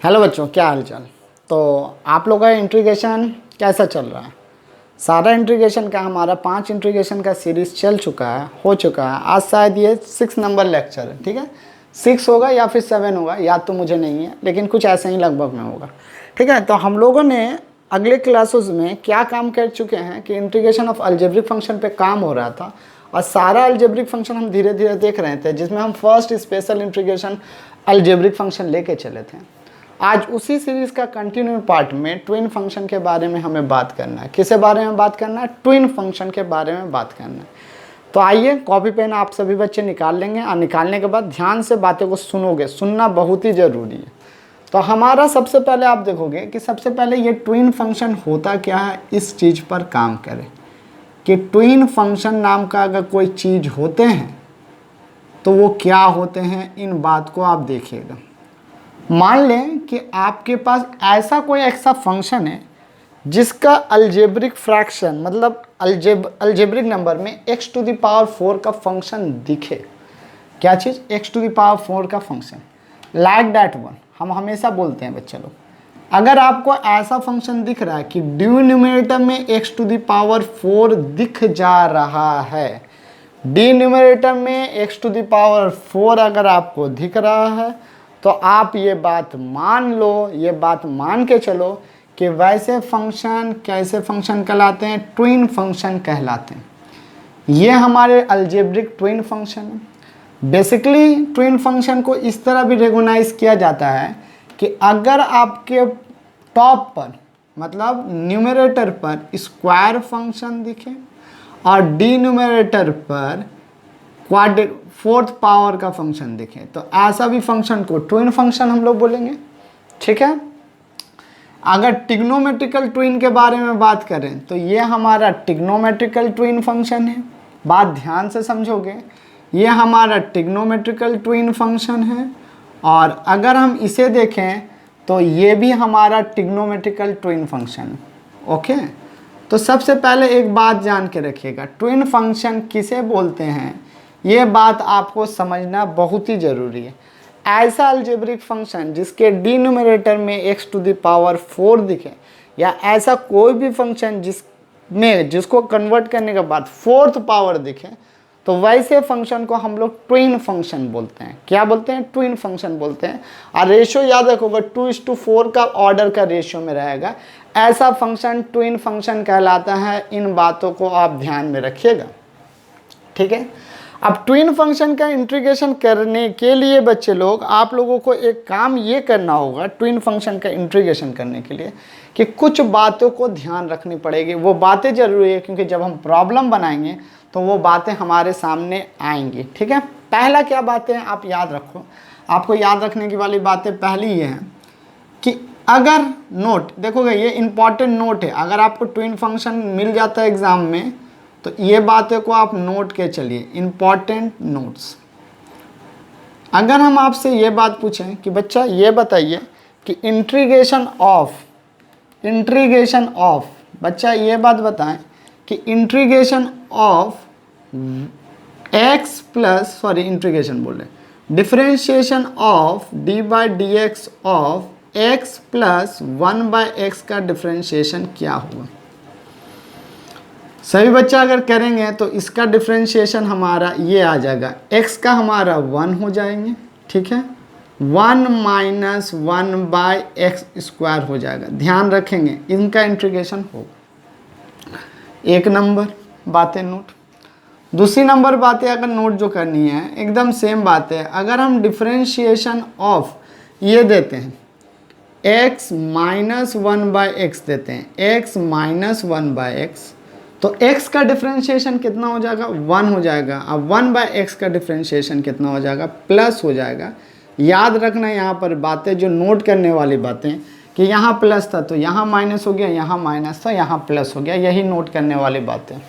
Hello बच्चों, क्या हाल चाल। तो आप लोग का इंट्रीगेशन कैसा चल रहा है? सारा इंट्रीगेशन का हमारा 5 इंट्रीगेशन का सीरीज़ चल चुका है, हो चुका है। आज शायद ये 6 नंबर लेक्चर है, ठीक है। 6 होगा या फिर 7 होगा, याद तो मुझे नहीं है, लेकिन कुछ ऐसे ही लगभग में होगा, ठीक है। तो हम लोगों ने अगले क्लासेस में क्या काम कर चुके हैं कि इंट्रीगेशन ऑफ अलजेब्रिक फंक्शन पे काम हो रहा था, और सारा अलजेब्रिक फंक्शन हम धीरे धीरे देख रहे थे, जिसमें हम first special integration algebraic function लेके चले थे। आज उसी सीरीज़ का कंटिन्यू पार्ट में ट्विन फंक्शन के बारे में हमें बात करना है। किसके बारे में बात करना है? ट्विन फंक्शन के बारे में बात करना है। तो आइए, कॉपी पेन आप सभी बच्चे निकाल लेंगे, और निकालने के बाद ध्यान से बातें को सुनोगे। सुनना बहुत ही ज़रूरी है। तो हमारा सबसे पहले आप देखोगे कि सबसे पहले ये ट्विन फंक्शन होता क्या है, इस चीज़ पर काम करें कि ट्विन फंक्शन नाम का अगर कोई चीज़ होते हैं तो वो क्या होते हैं, इन बात को आप देखिएगा। मान लें कि आपके पास ऐसा कोई ऐसा फंक्शन है जिसका अलजेब्रिक फ्रैक्शन, मतलब अलजेब्रिक नंबर में x⁴ का फंक्शन दिखे। क्या चीज़? x⁴ का फंक्शन, लाइक दैट वन। हम हमेशा बोलते हैं बच्चे लोग, अगर आपको ऐसा फंक्शन दिख रहा है कि डिनोमिनेटर में x⁴ दिख जा रहा है, डिनोमिनेटर में x⁴ अगर आपको दिख रहा है, तो आप ये बात मान लो, ये बात मान के चलो कि वैसे फंक्शन कैसे फंक्शन कहलाते हैं? ट्विन फंक्शन कहलाते हैं। ये हमारे अलजेब्रिक ट्विन फंक्शन है। बेसिकली ट्विन फंक्शन को इस तरह भी रिकॉग्नाइज किया जाता है कि अगर आपके टॉप पर, मतलब न्यूमरेटर पर स्क्वायर फंक्शन दिखे और डिनोमिनेटर पर फोर्थ पावर का फंक्शन दिखे, तो ऐसा भी फंक्शन को ट्विन फंक्शन हम लोग बोलेंगे, ठीक है। अगर ट्रिग्नोमेट्रिकल ट्विन के बारे में बात करें तो ये हमारा ट्रिग्नोमेट्रिकल ट्विन फंक्शन है। बात ध्यान से समझोगे, ये हमारा ट्रिग्नोमेट्रिकल ट्विन फंक्शन है। और अगर हम इसे देखें तो ये भी हमारा ट्रिग्नोमेट्रिकल ट्विन फंक्शन है, ओके। तो सबसे पहले एक बात जान के रखिएगा, ट्विन फंक्शन किसे बोलते हैं, ये बात आपको समझना बहुत ही ज़रूरी है। ऐसा अलजेब्रिक फंक्शन जिसके डिनोमिनेटर में x⁴ दिखे, या ऐसा कोई भी फंक्शन जिसको कन्वर्ट करने के बाद फोर्थ पावर दिखे, तो वैसे फंक्शन को हम लोग ट्विन फंक्शन बोलते हैं। क्या बोलते हैं? ट्विन फंक्शन बोलते हैं। और रेशियो याद रखोगे, 2:4 का ऑर्डर का रेशियो में रहेगा। ऐसा फंक्शन ट्विन फंक्शन कहलाता है। इन बातों को आप ध्यान में रखिएगा, ठीक है। अब ट्विन फंक्शन का इंटीग्रेशन करने के लिए बच्चे लोग, आप लोगों को एक काम ये करना होगा ट्विन फंक्शन का इंटीग्रेशन करने के लिए, कि कुछ बातों को ध्यान रखनी पड़ेगी। वो बातें जरूरी है क्योंकि जब हम प्रॉब्लम बनाएंगे तो वो बातें हमारे सामने आएंगी, ठीक है। पहला क्या बातें हैं आप याद रखो, आपको याद रखने की वाली बातें पहली ये हैं कि अगर नोट देखोगे, ये इंपॉर्टेंट नोट है। अगर आपको ट्विन फंक्शन मिल जाता है एग्जाम में तो ये बातें को आप नोट के चलिए, इंपॉर्टेंट नोट्स। अगर हम आपसे ये बात पूछें कि बच्चा ये बताइए कि इंटीग्रेशन ऑफ बच्चा ये बात बताएं कि integration of differentiation of d/dx of x + 1/x का डिफरेंशिएशन क्या होगा। सभी बच्चा अगर करेंगे तो इसका डिफरेंशिएशन हमारा ये आ जाएगा, x का हमारा 1 हो जाएंगे, ठीक है। 1 - 1/x² हो जाएगा। ध्यान रखेंगे इनका इंटीग्रेशन होगा। एक नंबर बातें नोट। दूसरी नंबर बातें अगर नोट जो करनी है, एकदम सेम बात है। अगर हम डिफरेंशिएशन ऑफ ये देते हैं x - 1/x देते हैं, x - 1/x, तो x का डिफरेंशिएशन कितना हो जाएगा? 1 हो जाएगा। अब 1/x का डिफरेंशिएशन कितना हो जाएगा? प्लस हो जाएगा। याद रखना यहाँ पर बातें जो नोट करने वाली बातें, कि यहाँ प्लस था तो यहाँ माइनस हो गया, यहाँ माइनस था यहाँ प्लस हो गया, यही नोट करने वाली बातें।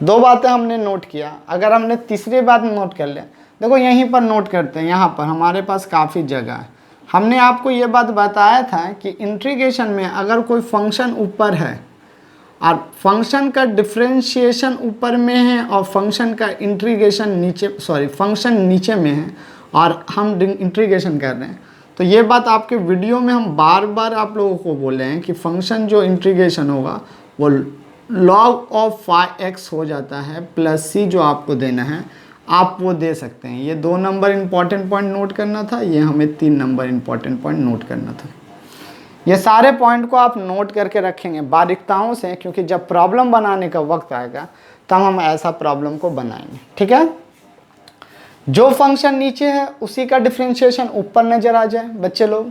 दो बातें हमने नोट किया। अगर हमने तीसरी बात नोट कर लिया, देखो यहीं पर नोट करते हैं, यहाँ पर हमारे पास काफ़ी जगह है। हमने आपको ये बात बताया था कि इंटीग्रेशन में अगर कोई फंक्शन ऊपर है और फंक्शन का डिफरेंशिएशन ऊपर में है और फंक्शन का इंटीग्रेशन फंक्शन नीचे में है और हम इंटीग्रेशन कर रहे हैं, तो ये बात आपके वीडियो में हम बार बार आप लोगों को बोले हैं कि फंक्शन जो इंटीग्रेशन होगा वो log ऑफ 5x हो जाता है प्लस c जो आपको देना है आप वो दे सकते हैं। ये 2 नंबर इंपॉर्टेंट पॉइंट नोट करना था, ये हमें 3 नंबर इंपॉर्टेंट पॉइंट नोट करना था। ये सारे पॉइंट को आप नोट करके रखेंगे बारीकताओं से, क्योंकि जब प्रॉब्लम बनाने का वक्त आएगा तब हम ऐसा प्रॉब्लम को बनाएंगे। ठीक है, जो फंक्शन नीचे है उसी का डिफरेंशिएशन ऊपर नजर आ जाए बच्चे लोग,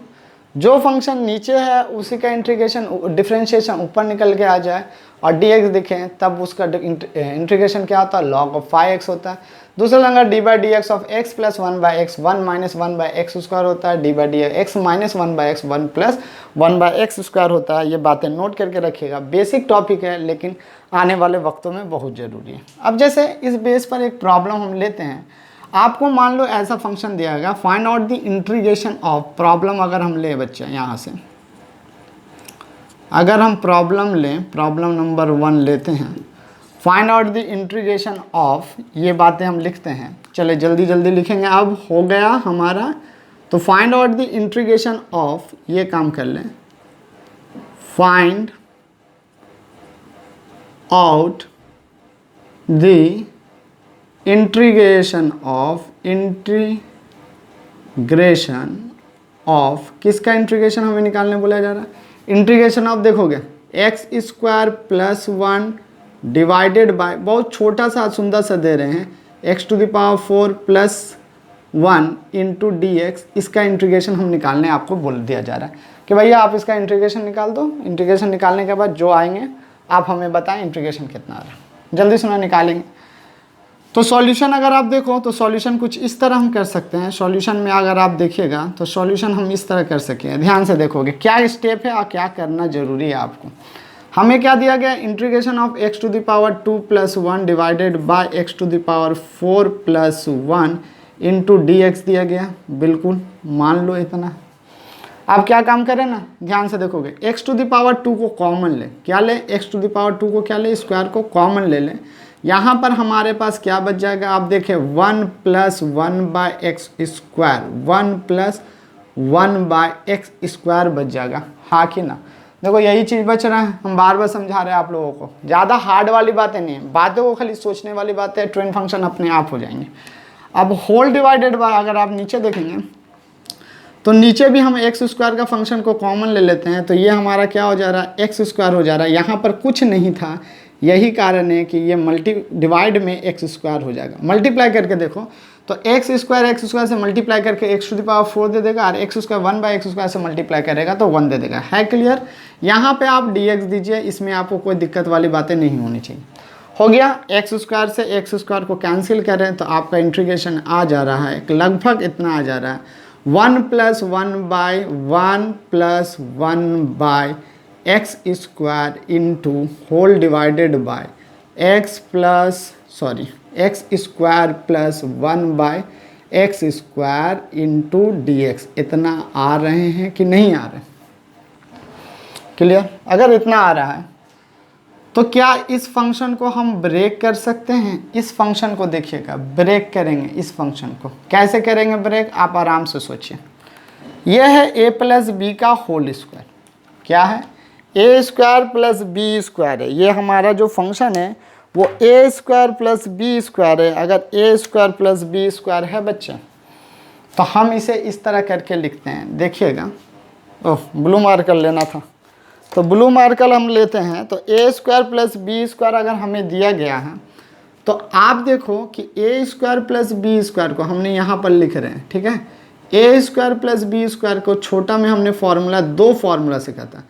जो फंक्शन नीचे है उसी का इंटीग्रेशन डिफरेंशिएशन ऊपर निकल के आ जाए और dx दिखें, तब उसका इंटीग्रेशन क्या होता है, log ऑफ 5x होता है। दूसरा number D by d x of x plus 1/x 1 minus 1/x square होता है, D by d x minus 1/x 1 plus 1/x square होता है। ये बातें नोट करके रखिएगा, बेसिक टॉपिक है लेकिन आने वाले वक्तों में बहुत ज़रूरी है। अब जैसे इस बेस पर एक प्रॉब्लम हम लेते हैं, आपको मान लो ऐसा फंक्शन दिया गया, find out the integration of, problem अगर हम ले बच्चे यहाँ से, अगर हम प्रॉब्लम लें, प्रॉब्लम नंबर 1 लेते हैं, find out the integration of, ये बातें हम लिखते हैं। चले जल्दी जल्दी लिखेंगे, अब हो गया हमारा। तो find out the integration of, ये काम कर लें, find out the integration of किसका इंटीग्रेशन हमें निकालने बोला जा रहा है, इंटीग्रेशन ऑफ देखोगे x square plus 1 divided by, बहुत छोटा सा सुंदर सा दे रहे हैं, x to the power 4 plus 1 into d x, इसका इंटीग्रेशन हम निकालने आपको बोल दिया जा रहा है कि भैया आप इसका इंटीग्रेशन निकाल दो। इंटीग्रेशन निकालने के बाद जो आएंगे आप हमें बताएं इंटीग्रेशन कितना आ रहा है, जल्दी सुना निकालेंगे। तो सॉल्यूशन अगर आप देखो तो सॉल्यूशन कुछ इस तरह हम कर सकते हैं। सॉल्यूशन में अगर आप देखिएगा तो सॉल्यूशन हम इस तरह कर सकें, ध्यान से देखोगे क्या स्टेप है और क्या करना जरूरी है आपको। हमें क्या दिया गया, integration of x to the power 2 plus 1 divided by x to the power 4 plus 1 into d x दिया गया, बिल्कुल मान लो इतना। आप क्या काम करें ना, ध्यान से देखोगे, एक्स टू द पावर 2 को कॉमन ले, क्या ले, एक्स टू द पावर 2 को क्या ले, स्क्वायर को कॉमन ले लें। यहाँ पर हमारे पास क्या बच जाएगा, आप देखें 1 plus 1/x square, 1 plus 1/x square बच जाएगा, हाँ कि ना। देखो यही चीज़ बच रहा है, हम बार बार समझा रहे हैं आप लोगों को, ज़्यादा हार्ड वाली बातें नहीं है, बातों को खाली सोचने वाली बातें, ट्रेन फंक्शन अपने आप हो जाएंगे। अब होल डिवाइडेड बाय, अगर आप नीचे देखेंगे तो नीचे भी हम एक्स स्क्वायर का फंक्शन को कॉमन ले लेते हैं, तो ये हमारा क्या हो जा रहा है, एक्स स्क्वायर हो जा रहा है। यहाँ पर कुछ नहीं था, यही कारण है कि ये डिवाइड में एक्स स्क्वायर हो जाएगा। मल्टीप्लाई करके देखो तो एक्स स्क्वायर से मल्टीप्लाई करके एक्स टू द पावर 4 दे देगा, और एक्स स्क्वायर 1/x स्क्वायर से मल्टीप्लाई करेगा तो 1 दे देगा। है क्लियर। यहाँ पे आप dx दीजिए, इसमें आपको कोई दिक्कत वाली बातें नहीं होनी चाहिए। हो गया, एक्स स्क्वायर से एक्स स्क्वायर को कैंसिल करें तो आपका इंटीग्रेशन आ जा रहा है लगभग इतना आ जा रहा है, 1 plus 1/1 plus 1/x square into whole divided by x square plus 1/x square into dx। इतना आ रहे हैं कि नहीं आ रहे, क्लियर। अगर इतना आ रहा है तो क्या इस फंक्शन को हम ब्रेक कर सकते हैं। इस फंक्शन को देखिएगा, ब्रेक करेंगे इस फंक्शन को, कैसे करेंगे ब्रेक, आप आराम से सोचिए। यह है a प्लस बी का होल स्क्वायर, क्या है, a square plus b square है। ये हमारा जो फंक्शन है वो a square plus b square है। अगर a square plus b square है बच्चे, तो हम इसे इस तरह करके लिखते हैं, देखिएगा। ओह, ब्लू मार्कर लेना था, तो ब्लू मार्कर हम लेते हैं। तो a square plus b square अगर हमें दिया गया है तो आप देखो कि a square plus b square को हमने यहाँ पर लिख रहे हैं, ठीक है। a square plus b square को छोटा में हमने फॉर्मूला, 2 फॉर्मूला सीखा था,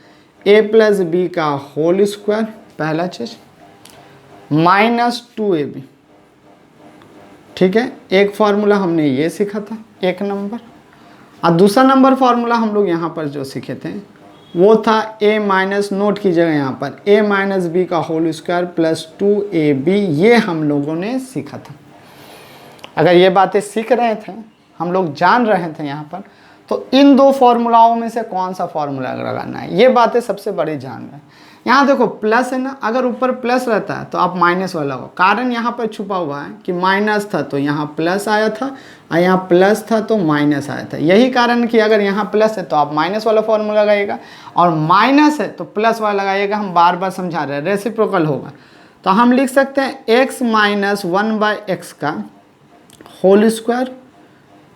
a प्लस बी का होल स्क्वायर पहला चीज, माइनस 2ab, ठीक है। एक फार्मूला हमने ये सीखा था 1 नंबर, और दूसरा नंबर फार्मूला हम लोग यहाँ पर जो सीखे थे वो था a माइनस, नोट कीजिएगा यहाँ पर, a माइनस बी का होल स्क्वायर प्लस 2ab, ये हम लोगों ने सीखा था। अगर ये बातें सीख रहे थे, हम लोग जान रहे थे यहाँ पर, तो इन 2 फार्मूलाओं में से कौन सा फार्मूला लगाना है, ये बातें सबसे बड़ी जान रहे हैं। यहाँ देखो प्लस है ना, अगर ऊपर प्लस रहता है तो आप माइनस वाला हो, कारण यहाँ पर छुपा हुआ है कि माइनस था तो यहाँ प्लस आया था और यहाँ प्लस था तो माइनस आया था। यही कारण कि अगर यहाँ प्लस है तो आप माइनस वाला फॉर्मूला लगाइएगा और माइनस है तो प्लस वाला लगाइएगा। हम बार बार समझा रहे हैं, रेसिप्रोकल होगा। तो हम लिख सकते हैं x माइनस 1/x का whole square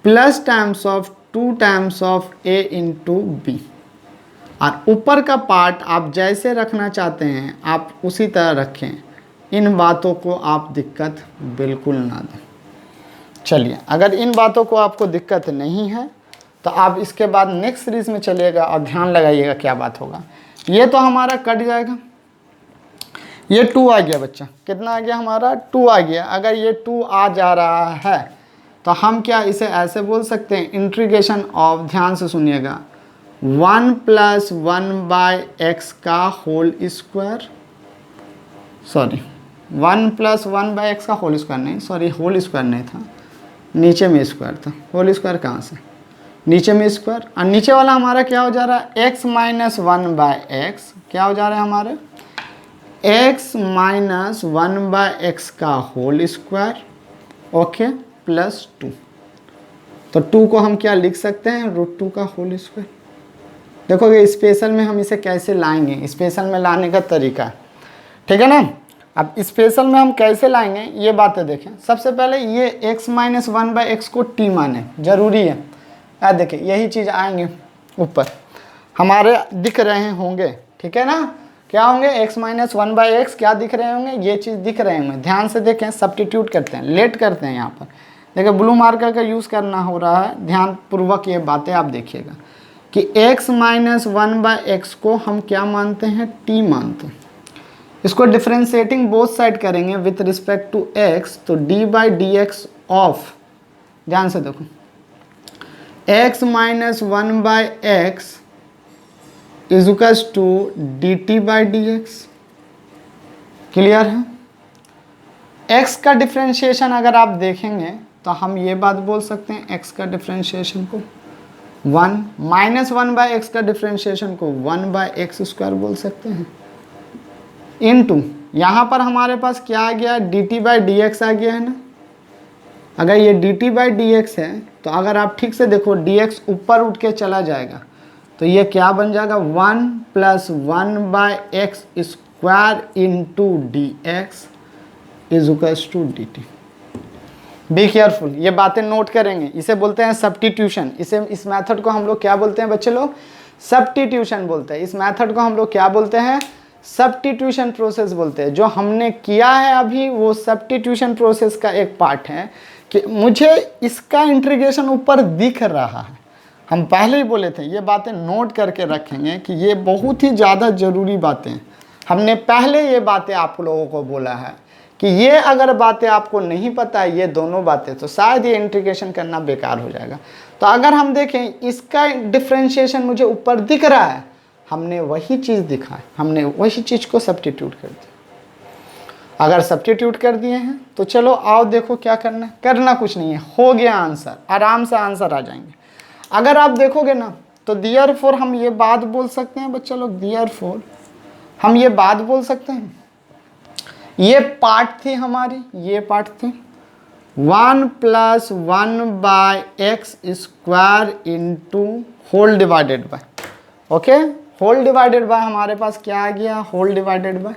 plus times of 2 times of a into b. और ऊपर का पार्ट आप जैसे रखना चाहते हैं आप उसी तरह रखें, इन बातों को आप दिक्कत बिल्कुल ना दें। चलिए, अगर इन बातों को आपको दिक्कत नहीं है तो आप इसके बाद नेक्स्ट सीरीज में चलिएगा और ध्यान लगाइएगा क्या बात होगा। ये तो हमारा कट जाएगा, ये 2 आ गया बच्चा, कितना आ गया हमारा 2 आ गया। अगर ये 2 आ जा रहा है तो हम क्या इसे ऐसे बोल सकते हैं, इंटीग्रेशन ऑफ, ध्यान से सुनिएगा, 1 + 1/x का होल स्क्वायर, सॉरी 1 + 1/x का होल स्क्वायर नहीं, सॉरी होल स्क्वायर नहीं था, नीचे में स्क्वायर था। होल स्क्वायर कहाँ से, नीचे में स्क्वायर। और नीचे वाला हमारा क्या हो जा रहा है, x माइनस 1/x क्या हो जा रहा है हमारे, x माइनस 1/x का होल स्क्वायर, ओके, प्लस 2। तो 2 को हम क्या लिख सकते हैं, √2 का होल स्क्वायर। देखोगे स्पेशल में हम इसे कैसे लाएंगे, स्पेशल में लाने का तरीका, ठीक है ना। अब स्पेशल में हम कैसे लाएंगे ये बातें देखें। सबसे पहले ये x माइनस 1/x को t माने, जरूरी है। देखिए यही चीज़ आएंगे ऊपर हमारे दिख रहे होंगे, ठीक है ना। क्या होंगे, x माइनस 1/x क्या दिख रहे होंगे, ये चीज़ दिख रहे होंगे। ध्यान से देखें, सब्स्टिट्यूट करते हैं, लेट करते हैं। यहाँ पर देखिए ब्लू मार्कर का यूज़ करना हो रहा है, ध्यानपूर्वक ये बातें आप देखिएगा कि x माइनस 1/x को हम क्या मानते हैं, t मानते हैं। इसको डिफ्रेंशिएटिंग बोथ साइड करेंगे विथ रिस्पेक्ट टू x, तो d/dx ऑफ, ध्यान से देखो, x minus 1/x is equals to dt/dx। Clear है। x का डिफ्रेंशिएशन अगर आप देखेंगे तो हम ये बात बोल सकते हैं, x का डिफ्रेंशिएशन को 1 माइनस 1/x का डिफ्रेंशिएशन को 1/x² बोल सकते हैं, इनटू यहाँ पर हमारे पास क्या आ गया, dt/dx आ गया है ना। अगर ये dt/dx है तो अगर आप ठीक से देखो dx ऊपर उठ के चला जाएगा तो ये क्या बन जाएगा, 1 + 1/x² into dx is equals to dt। Be careful, ये बातें नोट करेंगे, इसे बोलते हैं सब्स्टिट्यूशन। इस मेथड को हम लोग क्या बोलते हैं बच्चे लोग, सब्स्टिट्यूशन बोलते हैं। इस मेथड को हम लोग क्या बोलते हैं, सब्स्टिट्यूशन प्रोसेस बोलते हैं। जो हमने किया है अभी वो सब्स्टिट्यूशन प्रोसेस का एक पार्ट है कि मुझे इसका इंटीग्रेशन ऊपर दिख रहा है। हम पहले ही बोले थे, ये बातें नोट करके रखेंगे कि ये बहुत ही ज़्यादा ज़रूरी बातें हैं। हमने पहले ये बातें आप लोगों को बोला है कि ये अगर बातें आपको नहीं पता है, ये दोनों बातें, तो शायद ये इंटीग्रेशन करना बेकार हो जाएगा। तो अगर हम देखें इसका डिफ्रेंशिएशन मुझे ऊपर दिख रहा है, हमने वही चीज़ दिखा है, हमने वही चीज़ को सब्स्टिट्यूट कर दिया। अगर सब्स्टिट्यूट कर दिए हैं तो चलो आओ देखो क्या करना है। करना कुछ नहीं है, हो गया आंसर, आराम से आंसर आ जाएंगे। अगर आप देखोगे ना तो देयरफॉर हम ये बात बोल सकते हैं बच्चा लोग, देयरफॉर हम ये बात बोल सकते हैं, ये पार्ट थी हमारी, ये पार्ट थी 1 + 1/x² into whole divided by, okay, whole divided by हमारे पास क्या आ गया, whole divided by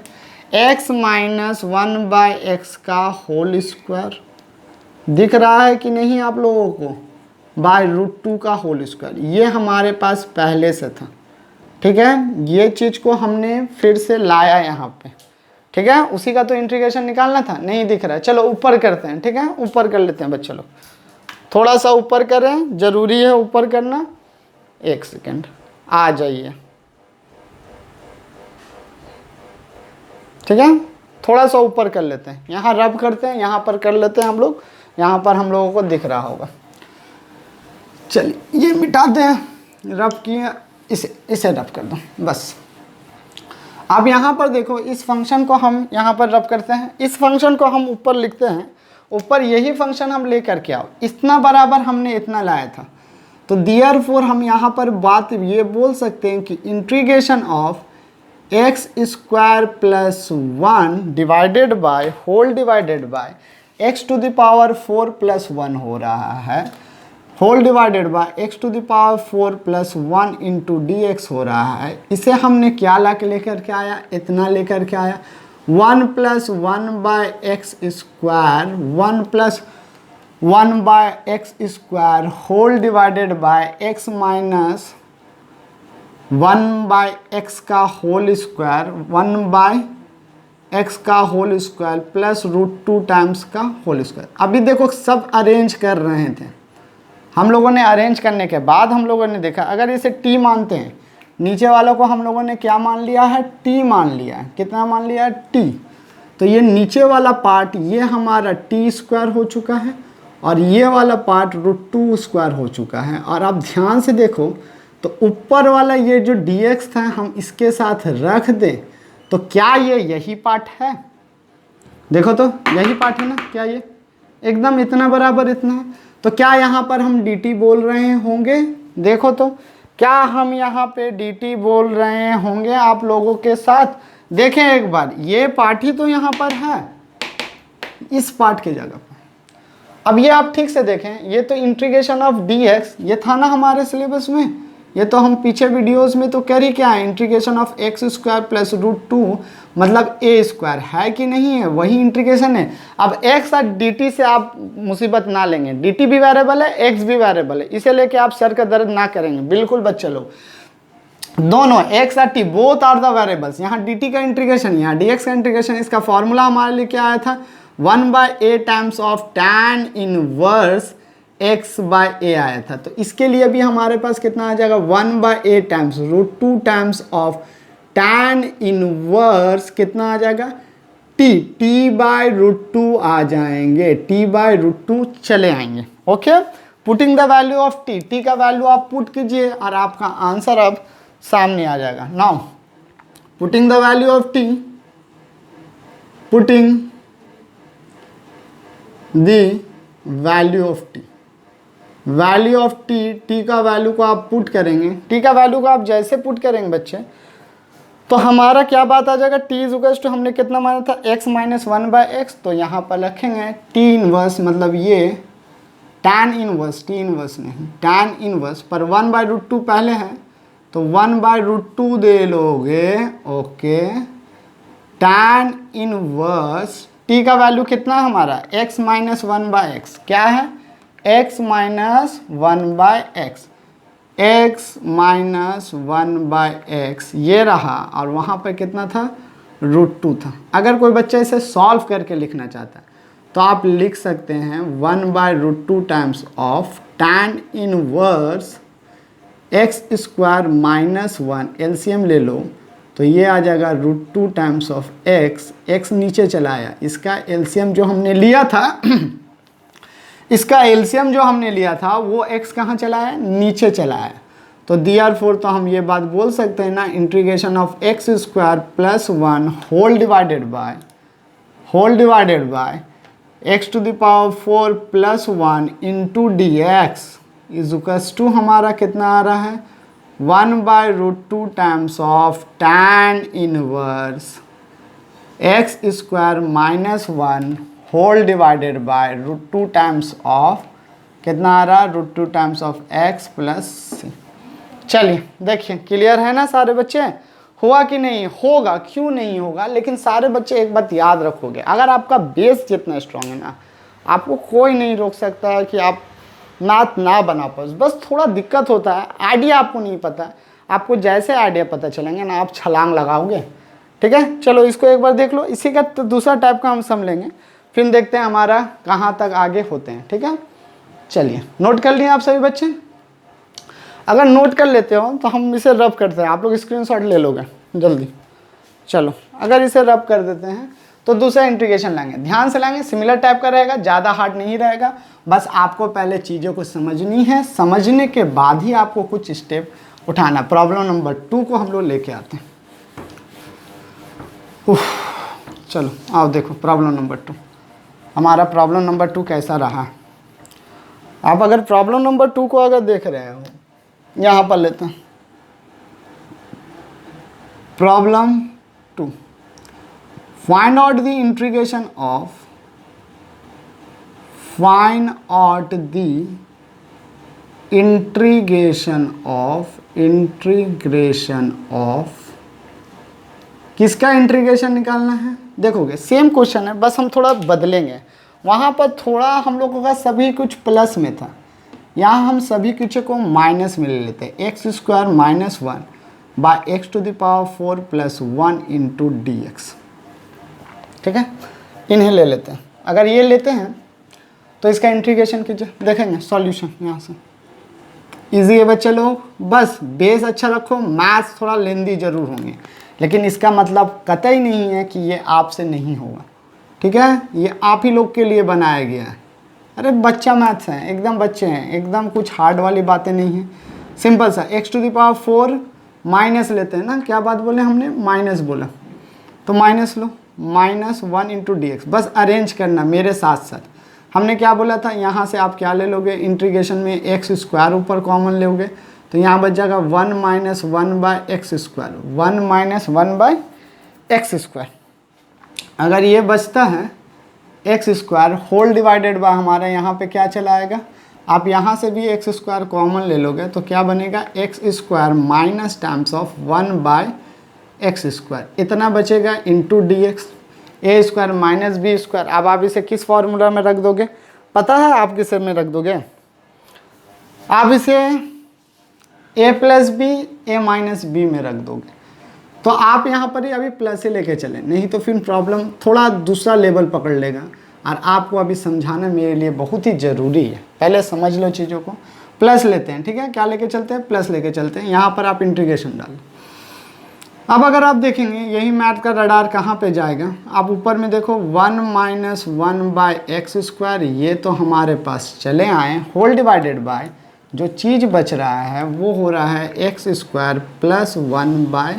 x minus 1/x का होल स्क्वायर। दिख रहा है कि नहीं आप लोगों को, बाय √2 का होल स्क्वायर। ये हमारे पास पहले से था, ठीक है। ये चीज़ को हमने फिर से लाया यहाँ पे, ठीक है। उसी का तो इंटीग्रेशन निकालना था, नहीं दिख रहा है। चलो ऊपर करते हैं, ठीक है, ऊपर कर लेते हैं बच्चे लोग। थोड़ा सा ऊपर करें, ज़रूरी है ऊपर करना। 1 सेकेंड, आ जाइए, ठीक है। थोड़ा सा ऊपर कर लेते हैं, यहाँ रब करते हैं, यहाँ पर कर लेते हैं हम लोग, यहाँ पर हम लोगों को दिख रहा होगा। चलिए ये मिटाते हैं, रब किए, इसे रब कर दो बस। अब यहाँ पर देखो, इस फंक्शन को हम यहाँ पर रब करते हैं, इस फंक्शन को हम ऊपर लिखते हैं, ऊपर यही फंक्शन हम ले करके आओ, इतना बराबर हमने इतना लाया था। तो देयरफॉर हम यहाँ पर बात ये बोल सकते हैं कि integration of x square plus 1 divided by whole divided by x to the power 4 plus 1 हो रहा है, whole divided by x to the power 4 plus 1 into d x हो रहा है। इसे हमने क्या ला के लेकर के आया, इतना लेकर के आया 1 plus 1 by x square 1 plus 1 by x square whole divided by x minus 1 by x का होल स्क्वायर 1 बाय एक्स का होल स्क्वायर प्लस √2 टाइम्स का होल स्क्वायर। अभी देखो सब अरेंज कर रहे थे हम लोगों ने, अरेंज करने के बाद हम लोगों ने देखा अगर इसे t मानते हैं, नीचे वालों को हम लोगों ने क्या मान लिया है, t मान लिया है। कितना मान लिया है, t। तो ये नीचे वाला पार्ट ये हमारा t स्क्वायर हो चुका है और ये वाला पार्ट √2 स्क्वायर हो चुका है। और आप ध्यान से देखो तो ऊपर वाला ये जो dx था हम इसके साथ रख दें तो क्या ये यही पार्ट है, देखो तो यही पार्ट है ना, क्या ये एकदम इतना बराबर इतना है। तो क्या यहाँ पर हम dt बोल रहे होंगे, देखो तो क्या हम यहाँ पे dt बोल रहे होंगे आप लोगों के साथ। देखें एक बार, ये पार्ट ही तो यहाँ पर है इस पार्ट के जगह पर। अब ये आप ठीक से देखें, ये तो इंटीग्रेशन ऑफ dx ये था ना हमारे सिलेबस में, ये तो हम पीछे वीडियोस में तो कर ही क्या है, integration of x square plus √2 मतलब a स्क्वायर है कि नहीं है, वही इंटीग्रेशन है। अब x और dt से आप मुसीबत ना लेंगे, dt भी वेरिएबल है x भी वेरिएबल है, इसे लेके आप सर का दर्द ना करेंगे बिल्कुल बच्चे लोग। दोनों x और t both are the variables. यहाँ dt का इंटीग्रेशन, यहाँ dx का इंटीग्रेशन, इसका फॉर्मूला हमारे लिए क्या आया था, 1/a times of tan inverse x by a आया था। तो इसके लिए भी हमारे पास कितना आ जाएगा, 1/a times √2 times of tan inverse कितना आ जाएगा, t बाय √2 आ जाएंगे, t बाय √2 चले आएंगे। Okay, putting the value of t का वैल्यू आप पुट कीजिए और आपका आंसर अब सामने आ जाएगा। Now putting the value of t, putting the value of t, value of t का वैल्यू को आप पुट करेंगे, t का वैल्यू को आप जैसे पुट करेंगे बच्चे तो हमारा क्या बात आ जाएगा, t इक्वल्स टू हमने कितना माना था, x माइनस 1/x। तो यहाँ पर रखेंगे t इनवर्स, मतलब ये tan इनवर्स, t इनवर्स नहीं tan इनवर्स पर 1/√2 पहले है तो 1/√2 दे लोगे। ओके, tan इनवर्स t का वैल्यू कितना हमारा, x माइनस 1/x, क्या है x minus 1/x, x minus 1/x ये रहा, और वहाँ पर कितना था, √2 था। अगर कोई बच्चा इसे सॉल्व करके लिखना चाहता है तो आप लिख सकते हैं 1/√2 times of tan inverse x square minus 1, LCM ले लो तो ये आ जाएगा √2 टाइम्स ऑफ x नीचे चला आया, इसका एलसीएम जो हमने लिया था इसका एलसीएम जो हमने लिया था वो x कहाँ चला है, नीचे चला है। तो देयरफॉर तो हम ये बात बोल सकते हैं ना, integration of x square plus 1 whole divided by x to the power 4 plus 1 into dx is equals to हमारा कितना आ रहा है, 1/√2 times of tan inverse x square minus 1 whole divided by √2 times of कितना आ रहा है, √2 times of x plus c। चलिए देखिए क्लियर है ना सारे बच्चे, हुआ कि नहीं, होगा, क्यों नहीं होगा, लेकिन सारे बच्चे एक बात याद रखोगे, अगर आपका बेस जितना स्ट्रांग है ना, आपको कोई नहीं रोक सकता है कि आप मैथ ना बना पाओ। बस थोड़ा दिक्कत होता है, आइडिया आपको नहीं पता, आपको जैसे आइडिया पता चलेंगे ना आप छलांग लगाओगे। ठीक है, चलो इसको एक बार देख लो, इसी का तो दूसरा टाइप का हम समझ लेंगे, फिर देखते हैं हमारा कहाँ तक आगे होते हैं। ठीक है, चलिए नोट कर लिए आप सभी बच्चे, अगर नोट कर लेते हो तो हम इसे रब करते हैं, आप लोग स्क्रीनशॉट ले लोगे जल्दी। चलो अगर इसे रब कर देते हैं तो दूसरा इंटीग्रेशन लाएंगे, ध्यान से लाएंगे, सिमिलर टाइप का रहेगा, ज़्यादा हार्ड नहीं रहेगा, बस आपको पहले चीज़ों को समझनी है, समझने के बाद ही आपको कुछ स्टेप उठाना। प्रॉब्लम नंबर 2 को हम लोग लेके आते हैं। चलो आओ देखो प्रॉब्लम नंबर 2, हमारा प्रॉब्लम नंबर 2 कैसा रहा। आप अगर प्रॉब्लम नंबर 2 को अगर देख रहे हो, यहाँ पर लेते हैं, problem 2, find out the integration of integration of किसका इंटीग्रेशन निकालना है। देखोगे सेम क्वेश्चन है, बस हम थोड़ा बदलेंगे। वहाँ पर थोड़ा हम लोगों का सभी कुछ प्लस में था, यहाँ हम सभी कुछ को माइनस में ले लेते हैं। X square minus 1 by x to the power 4 plus 1 into d x. ठीक है, इन्हें ले लेते हैं। अगर ये लेते हैं तो इसका इंटीग्रेशन कीजिए, देखेंगे सॉल्यूशन यहाँ से। इजी है बच्चे लोग, बस बेस अच्छा रखो। मैथ्स थोड़ा लेंदी जरूर होंगे, लेकिन इसका मतलब कतई नहीं है कि ये आपसे नहीं होगा। ठीक है, ये आप ही लोग के लिए बनाया गया है। अरे बच्चा मैथ्स है, एकदम बच्चे हैं, एकदम कुछ हार्ड वाली बातें नहीं है। सिंपल सा x to the power 4 minus लेते हैं ना, क्या बात बोले हमने, माइनस बोला तो minus low, minus 1 into d x. बस अरेंज करना मेरे साथ साथ। हमने क्या बोला था, यहाँ से आप क्या ले लोगे, इंटीग्रेशन में एक्स स्क्वायर ऊपर कॉमन लोगे तो यहाँ बच जाएगा 1 minus 1 by x square, 1 minus 1 by x square. अगर ये बचता है x square whole divided by, हमारे यहाँ पे क्या चला आएगा, आप यहाँ से भी एक्स स्क्वायर कॉमन ले लोगे तो क्या बनेगा, x square minus times of 1 by x square, इतना बचेगा into d x. A square minus b square. अब आप इसे किस फॉर्मूला में रख दोगे, पता है आप किस में रख दोगे, आप इसे ए प्लस बी ए माइनस बी में रख दोगे। तो आप यहाँ पर ही अभी प्लस ही लेके चलें, नहीं तो फिर प्रॉब्लम थोड़ा दूसरा लेवल पकड़ लेगा। और आपको अभी समझाना मेरे लिए बहुत ही ज़रूरी है, पहले समझ लो चीज़ों को। प्लस लेते हैं, ठीक है, क्या लेके चलते हैं, प्लस लेके चलते हैं। यहाँ पर आप इंटीग्रेशन डालें। अब अगर आप देखेंगे यही मैथ का रडार कहाँ पे जाएगा, आप ऊपर में देखो 1 माइनस 1 बाय एक्स स्क्वायर, ये तो हमारे पास चले आए, होल डिवाइडेड बाय जो चीज़ बच रहा है वो हो रहा है x square plus 1 by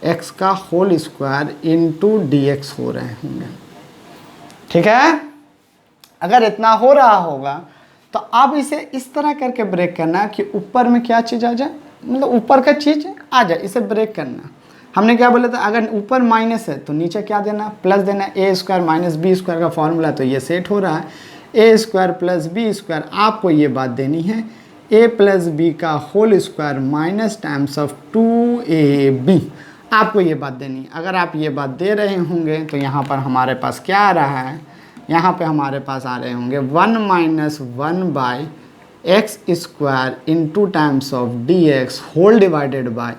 x का whole square into d x हो रहे होंगे। ठीक है, अगर इतना हो रहा होगा तो आप इसे इस तरह करके ब्रेक करना कि ऊपर में क्या चीज़ आ जाए, मतलब ऊपर का चीज़ आ जाए, इसे ब्रेक करना। हमने क्या बोला था, अगर ऊपर माइनस है तो नीचे क्या देना, प्लस देना। A square minus b square का फॉर्मूला तो ये सेट हो रहा है, a square plus b square. आपको ये बात देनी है, ए प्लस बी का whole square minus times of 2ab, आपको ये बात देनी है। अगर आप ये बात दे रहे होंगे तो यहाँ पर हमारे पास क्या आ रहा है, यहाँ पे हमारे पास आ रहे होंगे 1 minus 1 by x square into times of d x whole divided by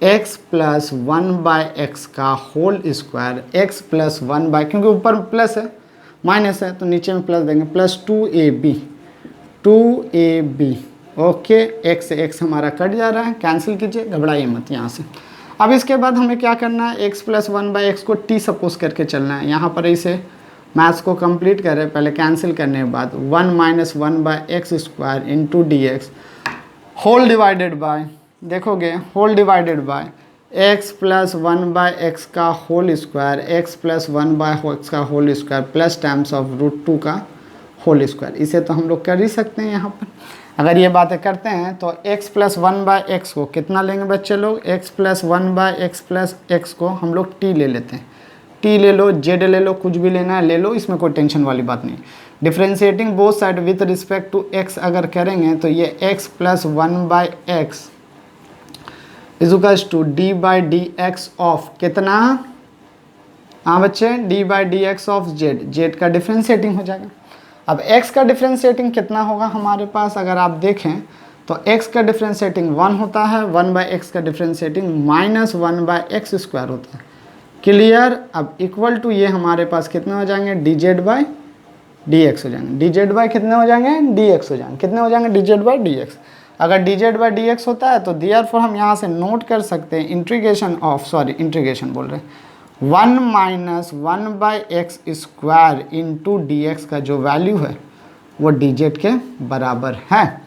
x plus 1 by x का whole square, x plus 1 by, क्योंकि ऊपर प्लस है माइनस है तो नीचे में प्लस देंगे, प्लस 2ab। ओके, एक्स से एक्स हमारा कट जा रहा है, कैंसिल कीजिए, घबराइए मत यहाँ से। अब इसके बाद हमें क्या करना है, एक्स प्लस 1 बाई एक्स को टी सपोज करके चलना है। यहाँ पर इसे मैथ्स को कंप्लीट करें, पहले कैंसिल करने के बाद 1 minus 1 by x square into d x whole divided by, देखोगे whole divided by x plus 1 by x का whole square, x plus 1 by x का whole square plus times of √2 का होल स्क्वायर। इसे तो हम लोग कर ही सकते हैं। यहाँ पर अगर ये बातें करते हैं तो x प्लस 1 बाय एक्स को कितना लेंगे बच्चे लोग, x plus 1 by x plus x को हम लोग t ले लेते हैं। t ले लो, z ले लो, कुछ भी लेना है ले लो, इसमें कोई टेंशन वाली बात नहीं। Differentiating both side with respect to x अगर करेंगे तो ये x plus 1 by x equals to d by d x of कितना, हाँ बच्चे, d by d x of z, z का डिफ्रेंशिएटिंग हो जाएगा। अब x का डिफ्रेंशिएटिंग कितना होगा हमारे पास, अगर आप देखें तो x का डिफ्रेंशिएटिंग 1 होता है, 1 बाई एक्स का differentiating minus 1 by x square होता है। क्लियर। अब इक्वल टू ये हमारे पास कितने हो जाएंगे, d z by d x हो जाएंगे। डी जेड बाई कितने हो जाएंगे, डी एक्स हो जाएंगे। कितने हो जाएंगे, d z by d x. अगर d z by d x होता है तो देयरफॉर हम यहाँ से नोट कर सकते हैं इंटीग्रेशन बोल रहे हैं 1 minus 1 by x square into d x का जो वैल्यू है वो डी जेड के बराबर है।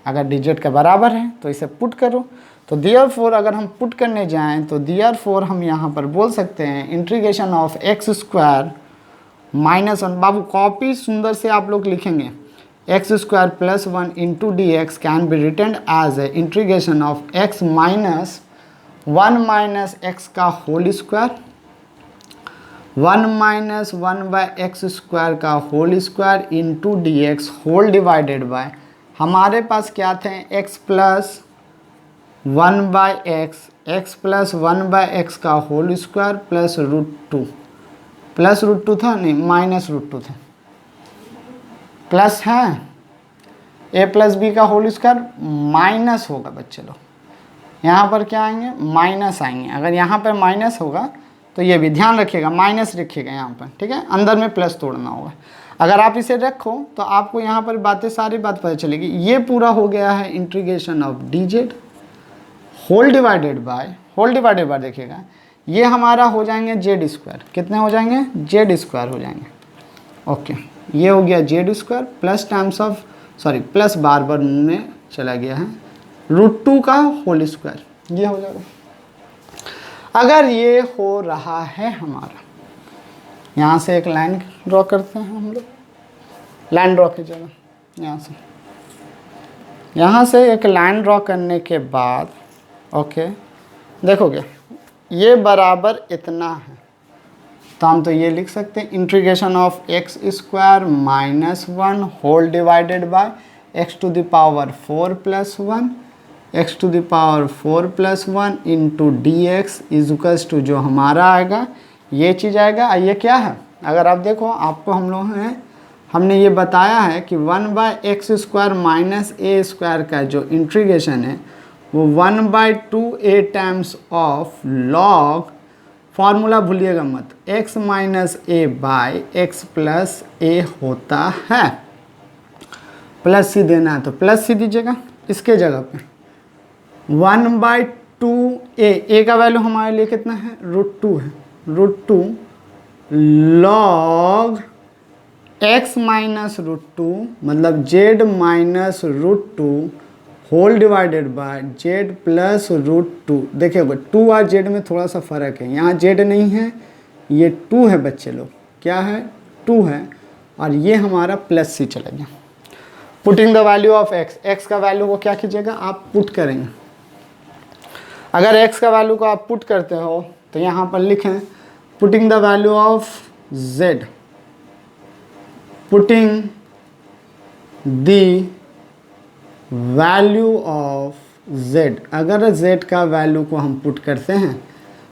अगर डी जेड के बराबर है तो इसे पुट करो, तो देयरफॉर अगर हम पुट करने जाएं तो देयरफॉर हम यहाँ पर बोल सकते हैं integration of x square minus 1, बाबू कॉपी सुंदर से आप लोग लिखेंगे, x square plus 1 into d x can be written as a integration of x minus 1 minus x का होल स्क्वायर, 1 माइनस 1/x² का whole square into d x whole divided by, हमारे पास क्या थे x plus 1/x, x plus 1/x का whole square plus √2, plus √2 था नहीं minus √2 था, प्लस है a प्लस बी का होल स्क्वायर माइनस होगा बच्चे लोग, यहाँ पर क्या आएंगे माइनस आएंगे। अगर यहाँ पर माइनस होगा तो ये भी ध्यान रखिएगा माइनस रखिएगा यहाँ पर, ठीक है, अंदर में प्लस तोड़ना होगा। अगर आप इसे रखो तो आपको यहाँ पर बातें सारी बात पता चलेगी। ये पूरा हो गया है integration of dz whole divided by देखिएगा ये हमारा हो जाएंगे z², कितने हो जाएंगे z² हो जाएंगे। ओके, ये हो गया z² plus times of plus बार बार मुँह में चला गया है √2 का होल स्क्वायर, ये हो जाएगा। अगर ये हो रहा है हमारा, यहाँ से एक लाइन ड्रॉ करते हैं हम लोग, लाइन ड्रॉ कीजिएगा यहाँ से एक लाइन ड्रॉ करने के बाद ओके देखोगे ये बराबर इतना है, तो हम तो ये लिख सकते हैं integration of x² minus 1 whole divided by x⁴ plus 1 x⁴ plus 1 into d x equals to जो हमारा आएगा ये चीज़ आएगा। ये क्या है, अगर आप देखो आपको हमने ये बताया है कि 1/x² माइनस a² का जो इंटीग्रेशन है वो 1/2a times of log, formula भूलिएगा मत, x minus a by x plus a होता है। प्लस सी देना है तो प्लस सी दीजिएगा इसके जगह पे 1/2a, a का वैल्यू हमारे लिए कितना है √2 है, √2 log x माइनस √2 मतलब z minus √2 whole divided by z plus √2। देखिए 2 और z में थोड़ा सा फ़र्क है, यहाँ z नहीं है ये 2 है बच्चे लोग, क्या है 2 है, और ये हमारा प्लस सी चला गया। Putting the value of x, x का वैल्यू को क्या कीजिएगा आप पुट करेंगे। अगर x का वैल्यू को आप पुट करते हो तो यहाँ पर लिखें putting the value of z, putting the value of z, अगर z का वैल्यू को हम पुट करते हैं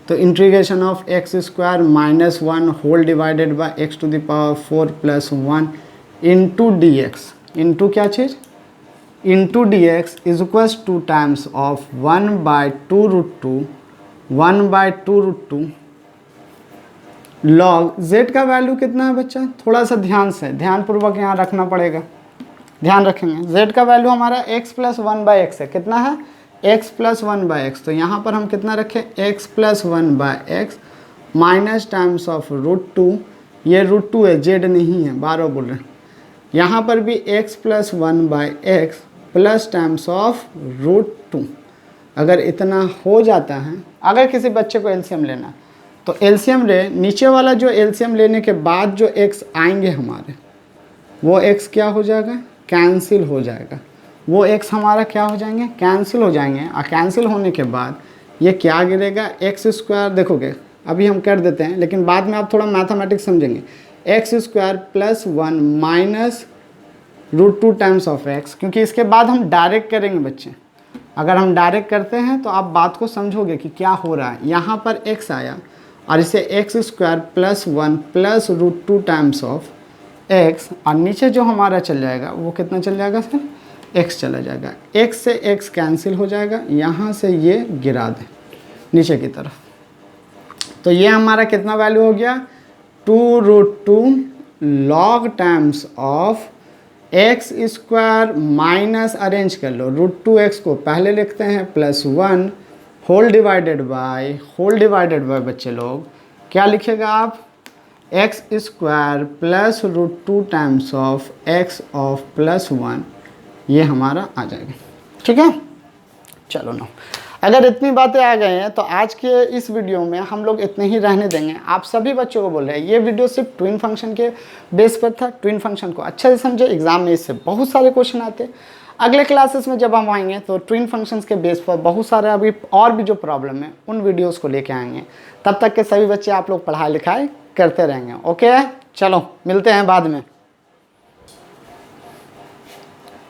तो integration of x² minus 1 whole divided by x⁴ plus 1 into d x, into क्या चीज़ into d x is equals to times of 1/2 √2 log z का वैल्यू कितना है बच्चा, थोड़ा सा ध्यानपूर्वक यहाँ रखना पड़ेगा, ध्यान रखेंगे। z का वैल्यू हमारा x प्लस 1/x है, कितना है x प्लस 1/x, तो यहाँ पर हम कितना रखें x plus 1/x minus times of √2, ये √2 है z नहीं है, 12 बोल रहे हैं। यहाँ पर भी x plus 1/x plus times of √2। अगर इतना हो जाता है, अगर किसी बच्चे को एलसीएम लेना तो एलसीएम ले, नीचे वाला जो एलसीएम लेने के बाद जो x आएंगे हमारे वो x क्या हो जाएगा कैंसिल हो जाएगा, वो x हमारा क्या हो जाएंगे कैंसिल हो जाएंगे, और कैंसिल होने के बाद ये क्या गिरेगा x², देखोगे अभी हम कर देते हैं लेकिन बाद में आप थोड़ा मैथमेटिक्स समझेंगे, x² plus 1 minus √2 times of x, क्योंकि इसके बाद हम डायरेक्ट करेंगे बच्चे। अगर हम डायरेक्ट करते हैं तो आप बात को समझोगे कि क्या हो रहा है। यहाँ पर x आया और इसे x² plus 1 plus √2 times of x, और नीचे जो हमारा चल जाएगा वो कितना चल जाएगा सर x चला जाएगा, x से x कैंसिल हो जाएगा, यहाँ से ये गिरा दें नीचे की तरफ, तो ये हमारा कितना वैल्यू हो गया 2√2 log times of x² minus, arrange कर लो √2x को पहले लिखते हैं प्लस 1 होल डिवाइडेड बाय बच्चे लोग क्या लिखेगा आप x² plus √2 times of x of plus 1, ये हमारा आ जाएगा। ठीक है, चलो ना, अगर इतनी बातें आ गए हैं तो आज के इस वीडियो में हम लोग इतने ही रहने देंगे। आप सभी बच्चों को बोल रहे हैं ये वीडियो सिर्फ ट्विन फंक्शन के बेस पर था, ट्विन फंक्शन को अच्छे से समझे, एग्जाम में इससे बहुत सारे क्वेश्चन आते हैं। अगले क्लासेस में जब हम आएंगे तो ट्विन फंक्शंस के बेस पर बहुत सारे अभी और भी जो प्रॉब्लम है उन वीडियोस को लेके आएंगे। तब तक के सभी बच्चे आप लोग पढ़ाई लिखाई करते रहेंगे। ओके, चलो मिलते हैं बाद में।